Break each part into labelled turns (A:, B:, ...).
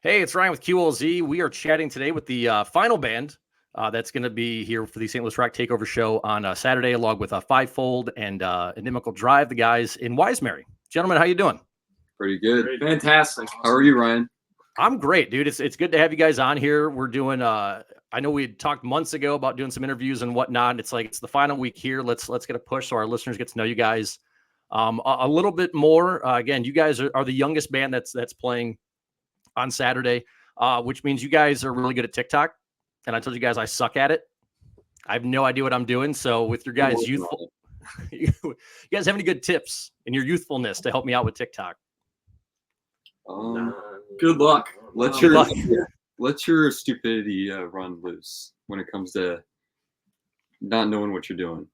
A: Hey, it's Ryan with QLZ. We are chatting today with the final band that's going to be here for the St. Louis Rock Takeover show on Saturday, along with Fivefold and Inimical Drive, the guys in Wisemary. Gentlemen, how you doing?
B: Pretty good.
C: Great. Fantastic.
B: How are you, Ryan?
A: I'm great, dude. It's good to have you guys on here. We're doing. I know we had talked months ago about doing some interviews and whatnot. It's like it's the final week here. Let's get a push so our listeners get to know you guys a little bit more. Again, you guys are the youngest band that's playing on Saturday, which means you guys are really good at TikTok. And I told you guys I suck at it. I have no idea what I'm doing. So with your guys' youthful, you guys have any good tips in your youthfulness to help me out with TikTok?
C: Good luck.
B: Let your stupidity run loose when it comes to not knowing what you're doing.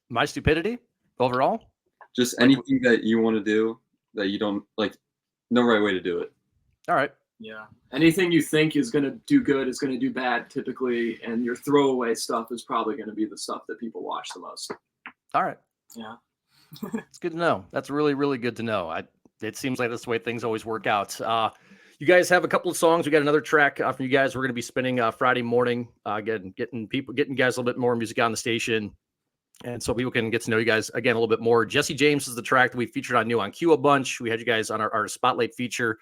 A: My stupidity overall?
B: Just anything that you want to do that you don't like, no right way to do it.
A: All right.
C: Yeah. Anything you think is going to do good is going to do bad typically. And your throwaway stuff is probably going to be the stuff that people watch the most.
A: All right.
C: Yeah.
A: It's good to know. That's really, really good to know. It seems like that's the way things always work out. You guys have a couple of songs. We got another track from you guys. We're going to be spinning Friday morning, getting you guys a little bit more music on the station. And so people can get to know you guys again a little bit more. Jesse James is the track that we featured on New on Q a bunch. We had you guys on our Spotlight feature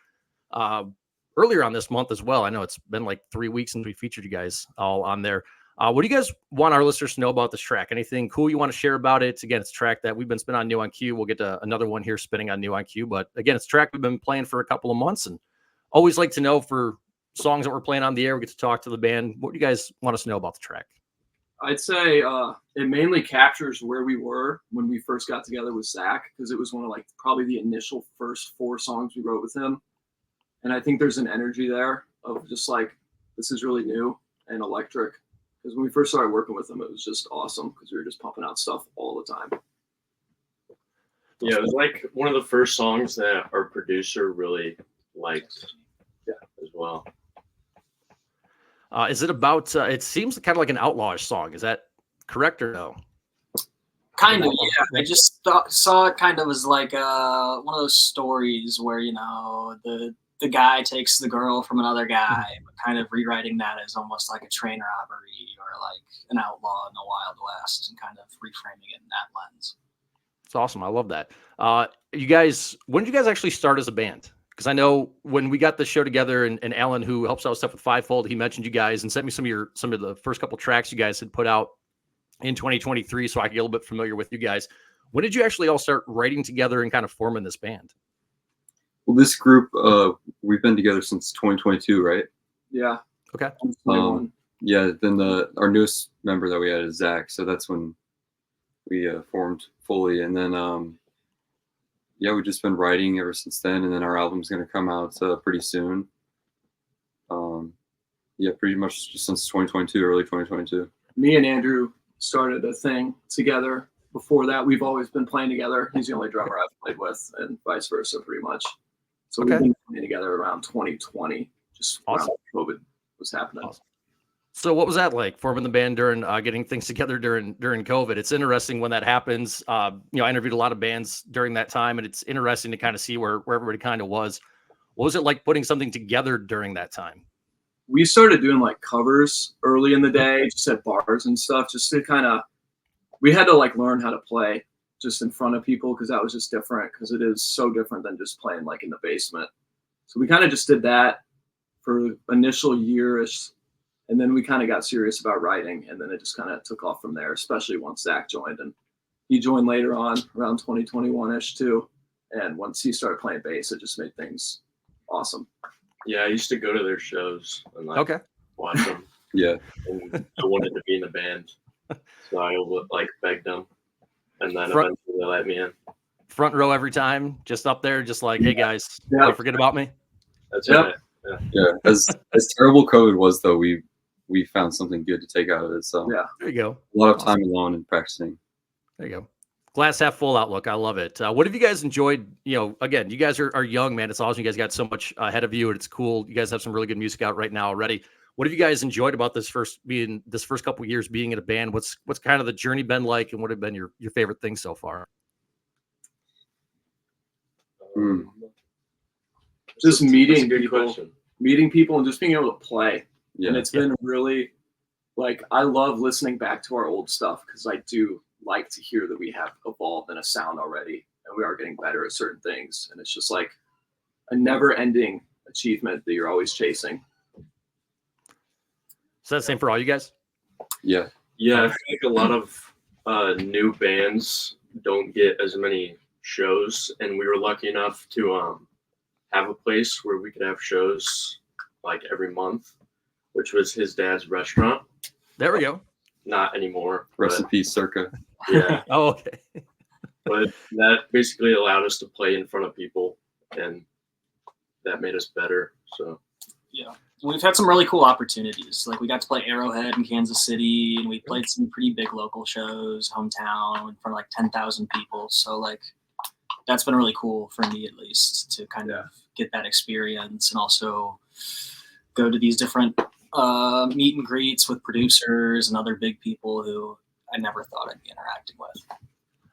A: earlier on this month as well. I know it's been like 3 weeks since we featured you guys all on there. What do you guys want our listeners to know about this track? Anything cool you want to share about it? Again, it's a track that we've been spinning on New on Q. We'll get to another one here spinning on New on Q. But again, it's a track we've been playing for a couple of months and always like to know for songs that we're playing on the air. We get to talk to the band. What do you guys want us to know about the track?
C: I'd say it mainly captures where we were when we first got together with Zach, because it was one of like probably the initial first 4 songs we wrote with him. And I think there's an energy there of just like, this is really new and electric. Because when we first started working with him, it was just awesome because we were just pumping out stuff all the time.
D: Yeah, it was like one of the first songs that our producer really liked as well.
A: Is it about, it seems kind of like an outlawish song. Is that correct or no?
E: Kind of, yeah. I just saw it kind of as like one of those stories where, you know, the guy takes the girl from another guy, but kind of rewriting that as almost like a train robbery or like an outlaw in the Wild West and kind of reframing it in that lens.
A: It's awesome. I love that. You guys, when did you guys actually start as a band? Because I know when we got the show together and Alan, who helps out with stuff with Fivefold, he mentioned you guys and sent me some of the first couple tracks you guys had put out in 2023 so I could get a little bit familiar with you guys. When did you actually all start writing together and kind of forming this band?
B: Well, this group, we've been together since 2022, right?
C: Yeah.
A: Okay.
B: Yeah, then our newest member that we had is Zach, so that's when we formed fully. And then, we've just been writing ever since then, and then our album's going to come out pretty soon. Pretty much just since 2022, early 2022.
C: Me and Andrew started a thing together. Before that, we've always been playing together. He's the only drummer I've played with, and vice versa, pretty much. So we've been playing together around 2020, just around COVID was happening.
A: Awesome. So what was that like, forming the band during getting things together during COVID? It's interesting when that happens. I interviewed a lot of bands during that time, and it's interesting to kind of see where everybody kind of was. What was it like putting something together during that time?
C: We started doing like covers early in the day, just at bars and stuff, just to kind of, we had to like learn how to play just in front of people because that was just different, because it is so different than just playing like in the basement. So we kind of just did that for initial year-ish, and then we kind of got serious about writing, and then it just kind of took off from there, especially once Zach joined. And he joined later on, around 2021-ish too. And once he started playing bass, it just made things awesome.
D: Yeah, I used to go to their shows and like watch them.
B: Yeah.
D: And I wanted to be in the band, so I like begged them, and then eventually they let me in.
A: Front row every time, just up there, just like, hey guys, don't forget about me.
D: That's right.
B: Yeah. As terrible COVID was, though, we found something good to take out of it. So
A: there you go.
B: A lot of time alone and practicing.
A: There you go. Glass half full outlook. I love it. What have you guys enjoyed? Again, you guys are young, man. It's awesome. You guys got so much ahead of you, and it's cool. You guys have some really good music out right now already. What have you guys enjoyed about this first couple of years being in a band? What's kind of the journey been like, and what have been your favorite things so far?
C: Just meeting people. meeting people and just being able to play.
B: Yeah.
C: And it's been really, like, I love listening back to our old stuff because I do like to hear that we have evolved in a sound already and we are getting better at certain things. And it's just like a never-ending achievement that you're always chasing.
A: Is that the same for all you guys?
B: Yeah.
D: Yeah, I feel like a lot of new bands don't get as many shows, and we were lucky enough to have a place where we could have shows like every month, which was his dad's restaurant.
A: There we go.
D: Not anymore.
B: Rest in peace, Circa.
D: Yeah,
A: Oh, okay.
D: but that basically allowed us to play in front of people, and that made us better. So
E: Yeah. We've had some really cool opportunities. Like we got to play Arrowhead in Kansas City, and we played some pretty big local shows, hometown, in front of like 10,000 people. So like that's been really cool for me, at least, to kind of get that experience and also go to these different meet and greets with producers and other big people who I never thought I'd be interacting with.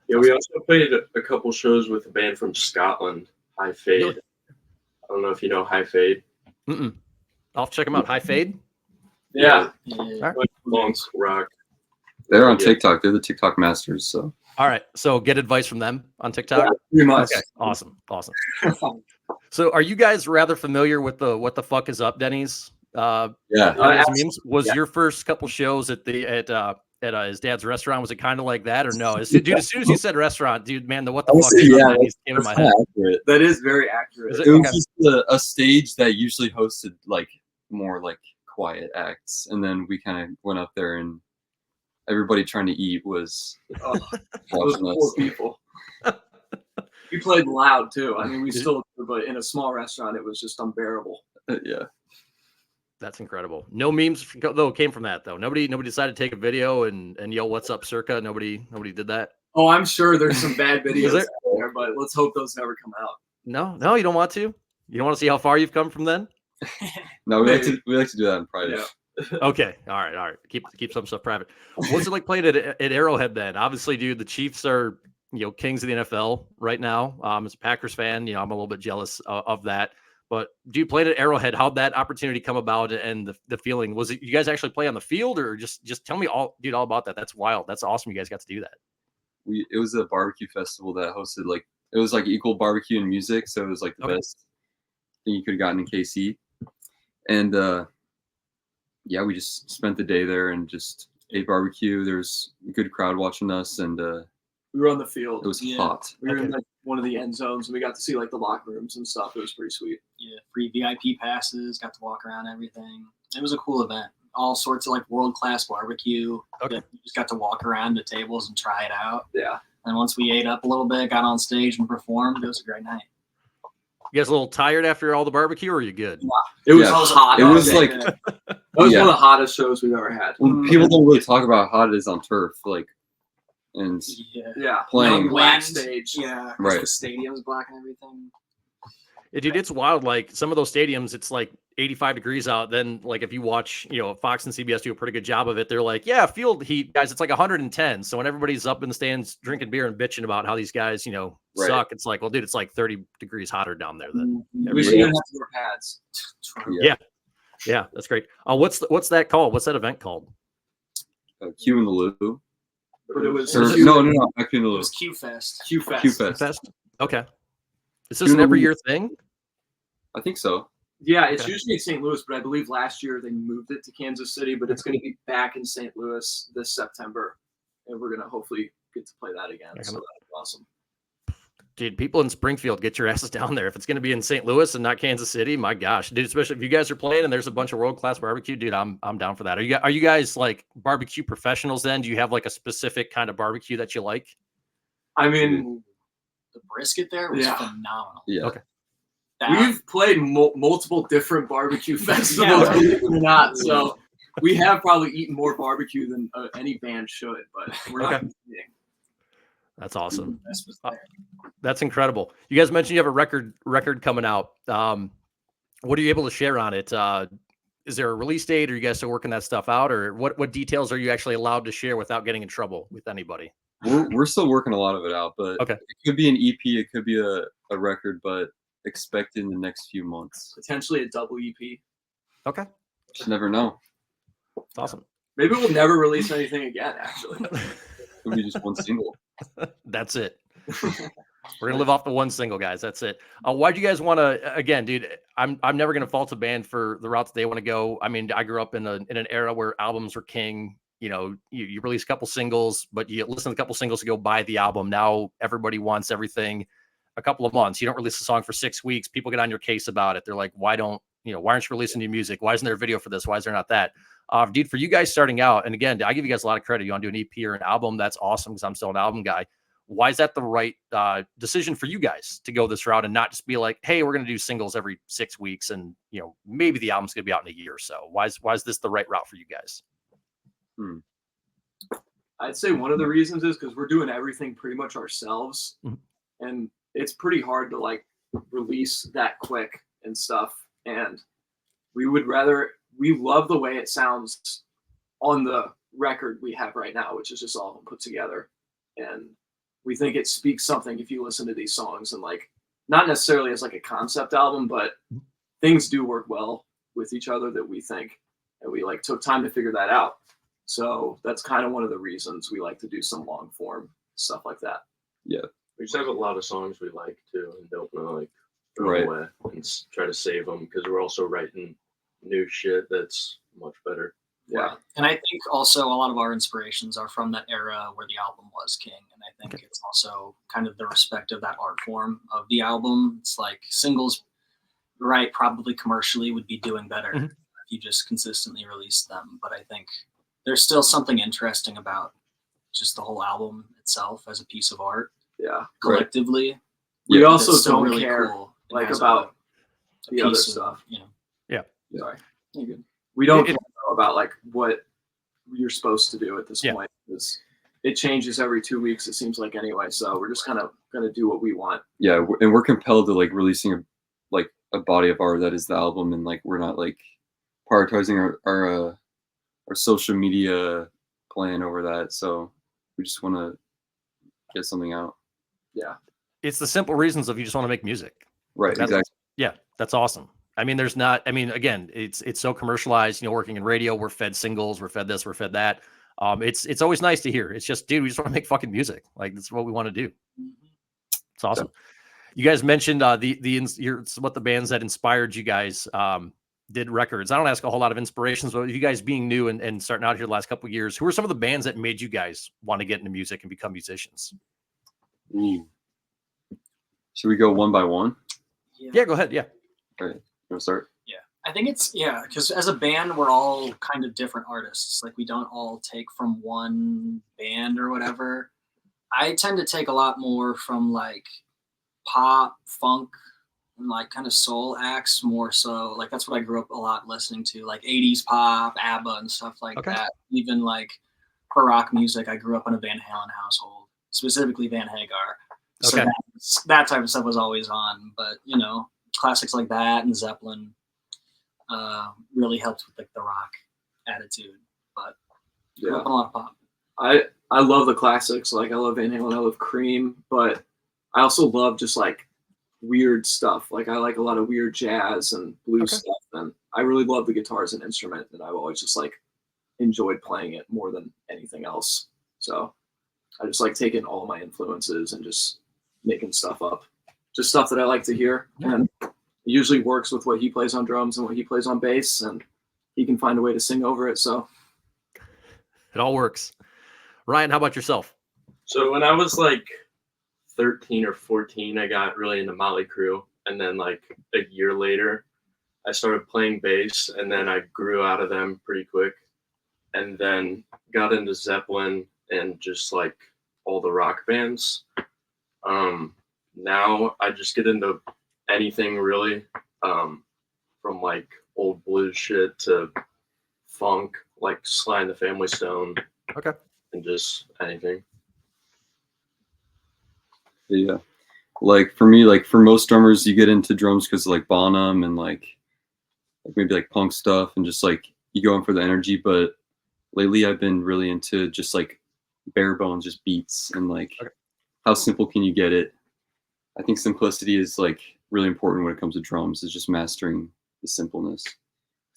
D: yeah, we also played a couple shows with a band from Scotland, High Fade.
A: Really?
D: I don't know if you know High Fade.
A: Mm-mm. I'll check them out. High Fade.
C: Yeah.
E: Yeah.
D: Like funk rock.
B: They're on
D: Yeah.
B: TikTok. They're the TikTok masters. So
A: All right. So get advice from them on TikTok.
C: Pretty much.
A: Okay. Awesome. So are you guys rather familiar with the What the Fuck Is Up, Denny's?
B: yeah,
A: Denny's memes? Was
C: yeah.
A: your first couple shows at his dad's restaurant, was it kind of like that or no? Dude, as soon as you said restaurant, dude, man, the What the Fuck
B: Honestly,
A: Is Up,
B: yeah,
A: Denny's came in my head.
B: accurate.
C: That is very accurate.
A: Is
B: It
A: it?
B: was
A: Okay.
B: just a stage that usually hosted like more like quiet acts, and then we kind of went up there, and everybody trying to eat was
C: Oh, those
B: watching
C: poor
B: us.
C: people. We played loud too. I mean, we still do, but in a small restaurant, it was just unbearable.
B: Yeah,
A: That's incredible. No memes though came from that though. Nobody decided to take a video and yell "What's up, Circa"? Nobody did that.
C: Oh, I'm sure there's some bad videos
A: there?
C: out there, but let's hope those never come out.
A: No, you don't want to. You don't want to see how far you've come from then.
B: no, we like to do that in private.
C: Yeah.
A: Okay, all right. Keep some stuff private. What's it like playing at Arrowhead then? Obviously, dude, the Chiefs are kings of the NFL right now. As a Packers fan, I'm a little bit jealous of that. But do you play at Arrowhead? How'd that opportunity come about and the feeling? Was it you guys actually play on the field or just tell me all about that? That's wild. That's awesome. You guys got to do that.
B: It was a barbecue festival that hosted it was like equal barbecue and music, so it was like the best thing you could have gotten in KC. And yeah, we just spent the day there and just ate barbecue. There was a good crowd watching us, and
C: We were on the field.
B: it was
E: Yeah.
B: hot.
C: We were in like one of the end zones, and we got to see like the locker rooms and stuff. It was pretty sweet.
E: Yeah, free VIP passes, got to walk around everything. It was a cool event. All sorts of like world-class barbecue.
A: Okay.
E: You just got to walk around the tables and try it out.
C: Yeah.
E: And once we ate up a little bit, got on stage and performed, it was a great night.
A: You guys a little tired after all the barbecue, or are you good?
C: It was
B: Yeah.
C: hot.
B: It was
C: that
B: like
C: day. That was
B: yeah.
C: one of the hottest shows we've ever had.
B: when people don't really talk about how hot it is on turf, and
E: Yeah.
C: Yeah.
B: Playing.
C: black
E: Wind.
C: stage.
E: Yeah.
B: Right.
E: The stadium's black and everything.
A: Yeah, dude, it's wild. Like some of those stadiums, it's like 85 degrees out. Then, like if you watch, Fox and CBS do a pretty good job of it. They're like, yeah, field heat, guys, it's like 110. So when everybody's up in the stands drinking beer and bitching about how these guys,
B: Right.
A: suck, it's like, well, dude, it's like 30 degrees hotter down there than
C: We
A: every
C: should
A: day.
C: even have to wear pads.
B: Yeah.
A: Yeah, that's great. What's that called? What's that event called?
B: Q in the Lou.
C: But it was
B: Or,
C: Q,
B: no, not Q in the
E: It
B: Lou.
E: was Q Fest.
C: Q Fest.
B: Q Fest.
A: Fest? Okay. Is this an every year thing?
B: I think so.
C: Yeah, it's
A: Okay.
C: usually in St. Louis, but I believe last year they moved it to Kansas City, but it's going to be back in St. Louis this September, and we're going to hopefully get to play that again. So that's awesome.
A: Dude, people in Springfield, get your asses down there. If it's going to be in St. Louis and not Kansas City, my gosh, dude, especially if you guys are playing and there's a bunch of world-class barbecue, dude, I'm down for that. Are you guys like barbecue professionals then? Do you have like a specific kind of barbecue that you like?
C: I mean,
E: The brisket there was
C: Yeah.
E: phenomenal.
B: Yeah.
A: Okay.
C: we've played multiple different barbecue festivals, believe it or not. So we have probably eaten more barbecue than any band should, but we're not
A: Okay.
C: competing.
A: That's awesome.
E: Best was there.
A: That's incredible. You guys mentioned you have a record coming out. What are you able to share on it? Is there a release date? Are you guys still working that stuff out, or what details are you actually allowed to share without getting in trouble with anybody?
B: We're still working a lot of it out, but
A: Okay.
B: it could be an EP, it could be a record, but expect in the next few months.
C: Potentially a double EP.
A: Okay,
B: Just never know.
A: that's awesome.
C: Maybe we'll never release anything again. Actually,
B: It'll be just one single.
A: That's it. We're gonna live off the one single, guys. That's it. Why'd you guys want to? Again, dude, I'm never gonna fault a band for the routes they want to go. I mean, I grew up in an era where albums were king. You know, you release a couple singles, but you listen to a couple singles to go buy the album. Now everybody wants everything a couple of months. You don't release a song for 6 weeks. People get on your case about it. They're like, why aren't you releasing new music? Why isn't there a video for this? Why is there not that? Dude, for you guys starting out, and again, I give you guys a lot of credit. You want to do an EP or an album? That's awesome because I'm still an album guy. Why is that the right decision for you guys to go this route and not just be like, hey, we're going to do singles every 6 weeks and, maybe the album's going to be out in a year or so? Why is this the right route for you guys?
C: I'd say one of the reasons is because we're doing everything pretty much ourselves, and it's pretty hard to like release that quick and stuff. And we love the way it sounds on the record we have right now, which is just all put together. And we think it speaks something if you listen to these songs, and like not necessarily as like a concept album, but things do work well with each other that we think, and we like took time to figure that out. So that's kind of one of the reasons we like to do some long form stuff like that.
B: Yeah.
D: We just have a lot of songs we like too, and don't want to like throw them away and try to save them because we're also writing new shit that's much better.
C: Yeah.
E: And I think also a lot of our inspirations are from that era where the album was king. And I think it's also kind of the respect of that art form of the album. It's like singles, right, probably commercially would be doing better if you just consistently release them. But I think there's still something interesting about just the whole album itself as a piece of art.
C: Yeah.
E: Collectively.
C: We also
E: it's still
C: don't
E: really
C: care
E: cool
C: like
E: as
C: about
E: a
C: the other
E: piece of,
C: stuff.
A: Yeah.
C: Sorry.
E: You're good.
C: We don't care about like what you're supposed to do at this point, because it changes every 2 weeks, it seems like, anyway. So we're just kind of going to do what we want.
B: Yeah, and we're compelled to like releasing a body of art that is the album, and like we're not like prioritizing our social media plan over that. So we just want to get something out.
C: Yeah.
A: It's the simple reasons of you just want to make music.
B: Right. Exactly.
A: Yeah, that's awesome. I mean, again, it's so commercialized, working in radio, we're fed singles, we're fed this, we're fed that. It's always nice to hear. It's just, dude, we just want to make fucking music. Like, that's what we want to do. It's awesome. You guys mentioned what the bands that inspired you guys did records. I don't ask a whole lot of inspirations, but you guys being new and starting out here the last couple of years, who are some of the bands that made you guys want to get into music and become musicians?
B: Ooh. Should we go one by one?
A: Yeah, go ahead. Yeah.
B: All right. You want to start?
E: Yeah, I think because as a band, we're all kind of different artists. Like, we don't all take from one band or whatever. I tend to take a lot more from like pop, funk, and like kind of soul acts more so. Like, that's what I grew up a lot listening to, like 80s pop, ABBA and stuff like that. Even like for rock music, I grew up in a Van Halen household, specifically Van Hagar. So that type of stuff was always on. But, classics like that and Zeppelin really helped with like the rock attitude. But grew up on a lot of pop.
C: I love the classics. Like, I love Van Halen, I love Cream, but I also love just like weird stuff. Like, I like a lot of weird jazz and blues stuff, and I really love the guitar as an instrument, and I've always just like enjoyed playing it more than anything else. So I just like taking all my influences and just making stuff up, just stuff that I like to hear, and it usually works with what he plays on drums and what he plays on bass, and he can find a way to sing over it. So
A: it all works. Ryan, how about yourself?
D: So when I was like 13 or 14, I got really into Motley Crue, and then like a year later, I started playing bass, and then I grew out of them pretty quick, and then got into Zeppelin and just like all the rock bands. Now I just get into anything really, from like old blues shit to funk, like Sly and the Family Stone. And just anything.
B: Yeah. Like for me, like for most drummers, you get into drums because like Bonham and like maybe like punk stuff, and just like you go in for the energy. But lately I've been really into just like bare bones, just beats, and like how simple can you get it? I think simplicity is like really important when it comes to drums is just mastering the simpleness.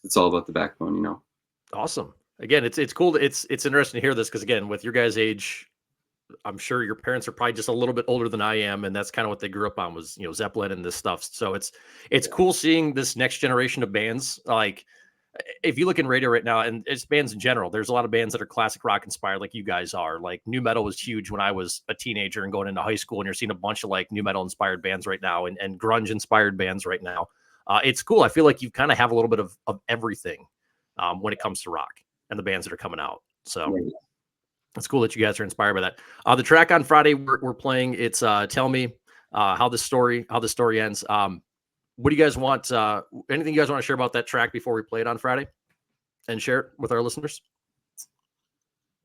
B: It's all about the backbone, you know.
A: Awesome. Again, it's cool. It's interesting to hear this because again, with your guys' age, I'm sure your parents are probably just a little bit older than I am, and that's kind of what they grew up on was Zeppelin and this stuff. So it's cool seeing this next generation of bands. Like if you look in radio right now, and it's bands in general, there's a lot of bands that are classic rock inspired, like you guys are. Like new metal was huge when I was a teenager and going into high school, and you're seeing a bunch of like new metal inspired bands right now, and grunge inspired bands right now. It's cool. I feel like you kind of have a little bit of everything when it comes to rock and the bands that are coming out. So.
B: Right.
A: It's cool that you guys are inspired by that. The track on Friday we're playing. It's "Tell Me How the Story Ends." What do you guys want? Anything you guys want to share about that track before we play it on Friday, and share it with our listeners?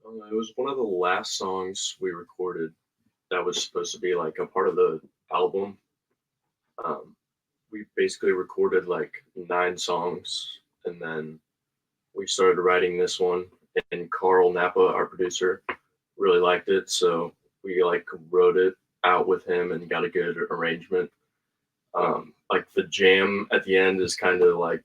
D: It was one of the last songs we recorded that was supposed to be like a part of the album. We basically recorded like 9 songs, and then we started writing this one. And Carl Napa, our producer, really liked it, so we like wrote it out with him and got a good arrangement. Like the jam at the end is kind of like,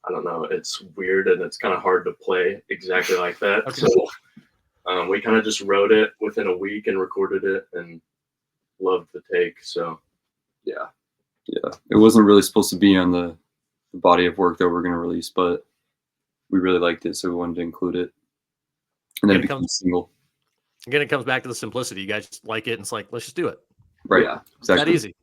D: I don't know, it's weird and it's kind of hard to play exactly like that.
A: Okay.
D: So we kind of just wrote it within a week and recorded it and loved the take. So yeah,
B: it wasn't really supposed to be on the body of work that we're going to release, but we really liked it, so we wanted to include it. And then it became a single.
A: Again, it comes back to the simplicity. You guys just like it, and it's like, let's just do it.
B: Right.
C: Yeah.
A: It's that easy.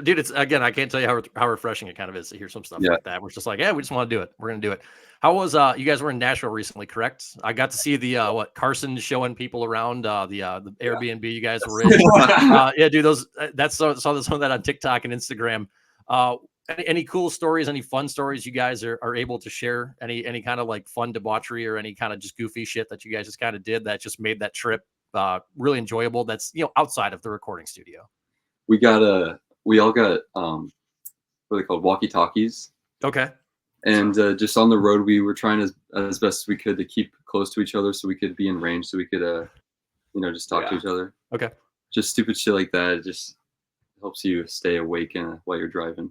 A: Dude, it's again, I can't tell you how refreshing it kind of is to hear some stuff like that. We're just like, yeah, we just want to do it. We're going to do it. How was you guys were in Nashville recently, correct? I got to see the Carson showing people around the Airbnb you guys were in. Yeah, dude, those saw some of that on TikTok and Instagram. Any cool stories, any fun stories you guys are able to share? Any kind of like fun debauchery or any kind of just goofy shit that you guys just kind of did that just made that trip really enjoyable? That's outside of the recording studio.
B: We all got what are they called, walkie-talkies.
A: Okay.
B: And just on the road, we were trying as best as we could to keep close to each other so we could be in range, so we could just talk to each other.
A: Okay.
B: Just stupid shit like that. It just helps you stay awake while you're driving.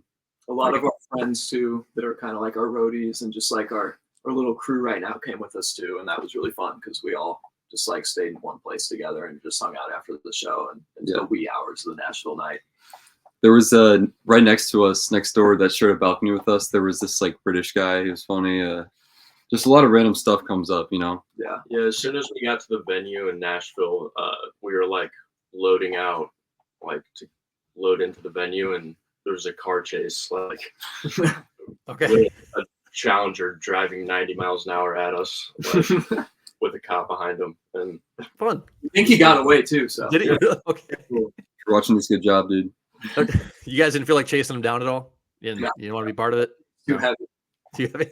C: A lot of our friends too that are kind of like our roadies and just like our little crew right now came with us too, and that was really fun because we all just like stayed in one place together and just hung out after the show and until the wee hours of the Nashville night.
B: There was right next to us, next door, that shared a balcony with us. There was this like British guy who was funny. Just a lot of random stuff comes up,
C: Yeah.
D: Yeah. As soon as we got to the venue in Nashville, we were like loading out, like to load into the venue, and there was a car chase, like
A: okay,
D: a Challenger driving 90 miles an hour at us, like, with a cop behind him, and
A: fun.
C: I think he got away too. So
A: Did he? Okay.
B: You're watching this, good job, dude.
A: Okay. You guys didn't feel like chasing him down at all? You didn't want to be part of it?
C: Too heavy.
A: Too heavy.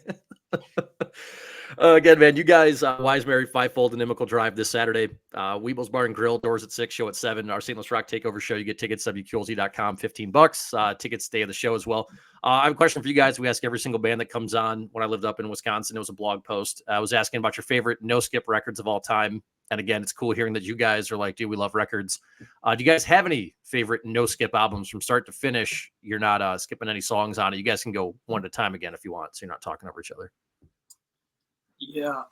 A: Again, man, you guys, Wisemary, Fivefold, and Inimical Drive this Saturday. Weeble's Bar and Grill, doors at 6, show at 7. Our St. Louis Rock Takeover show. You get tickets, WQLZ.com, $15. Tickets day of the show as well. I have a question for you guys. We ask every single band that comes on. When I lived up in Wisconsin, it was a blog post. I was asking about your favorite no-skip records of all time. And again, it's cool hearing that you guys are like, dude, we love records. Do you guys have any favorite no-skip albums from start to finish? You're not skipping any songs on it. You guys can go one at a time again if you want, so you're not talking over each other.
E: Yeah,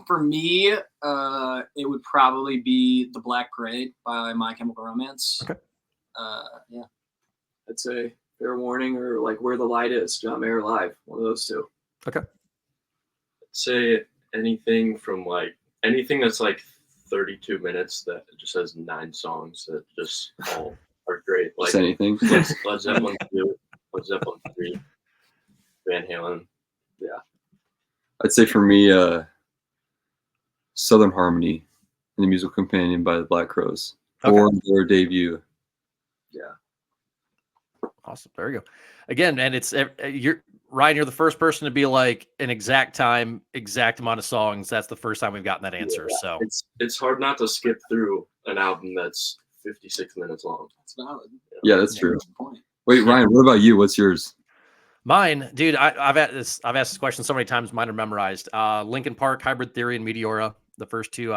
E: for me, it would probably be The Black Parade by My Chemical Romance.
A: Okay.
E: Yeah.
C: I'd say Fair Warning or like Where the Light Is, John Mayer Live, one of those two.
A: Okay.
D: I'd say anything that's like 32 minutes that just has 9 songs that just all are great. Like
B: Just anything.
D: Led Zeppelin 2, Led Zeppelin 3, Van Halen. Yeah.
B: I'd say for me, Southern Harmony and the Musical Companion by the Black Crowes, or their debut.
C: Yeah.
A: Awesome. There you go. Again, man, it's Ryan, you're the first person to be like an exact time, exact amount of songs. That's the first time we've gotten that answer.
D: Yeah,
A: so
D: it's hard not to skip through an album that's 56 minutes long.
E: That's valid.
B: Yeah, that's true.
E: Good point.
B: Wait, Ryan, what about you? What's yours?
A: mine, dude, I've asked this question so many times, mine are memorized. Linkin Park, Hybrid Theory, and Meteora, the first two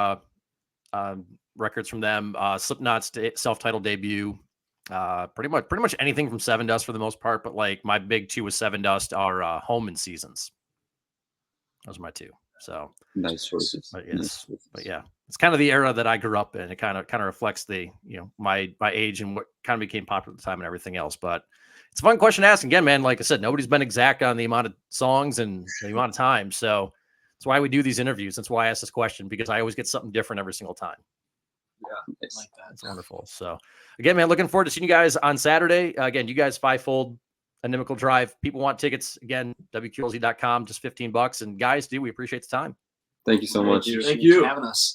A: records from them. Slipknot's self-titled debut. Pretty much anything from Seven Dust for the most part, but like my big two with Seven Dust are Home and Seasons. Those are my two. So
B: Nice choices.
A: But yeah, it's kind of the era that I grew up in. It kind of reflects the, my age and what kind of became popular at the time and everything else. But it's a fun question to ask. Again, man, like I said, nobody's been exact on the amount of songs and the amount of time. So that's why we do these interviews. That's why I ask this question, because I always get something different every single time.
C: Yeah,
B: Nice.
E: Like that.
A: That's wonderful. So again, man, looking forward to seeing you guys on Saturday. Again, you guys fivefold Inimical Drive. People want tickets. Again, WQLZ.com, just $15. And guys, we appreciate the time.
B: Thank you so much.
C: Thank you.
E: For having us.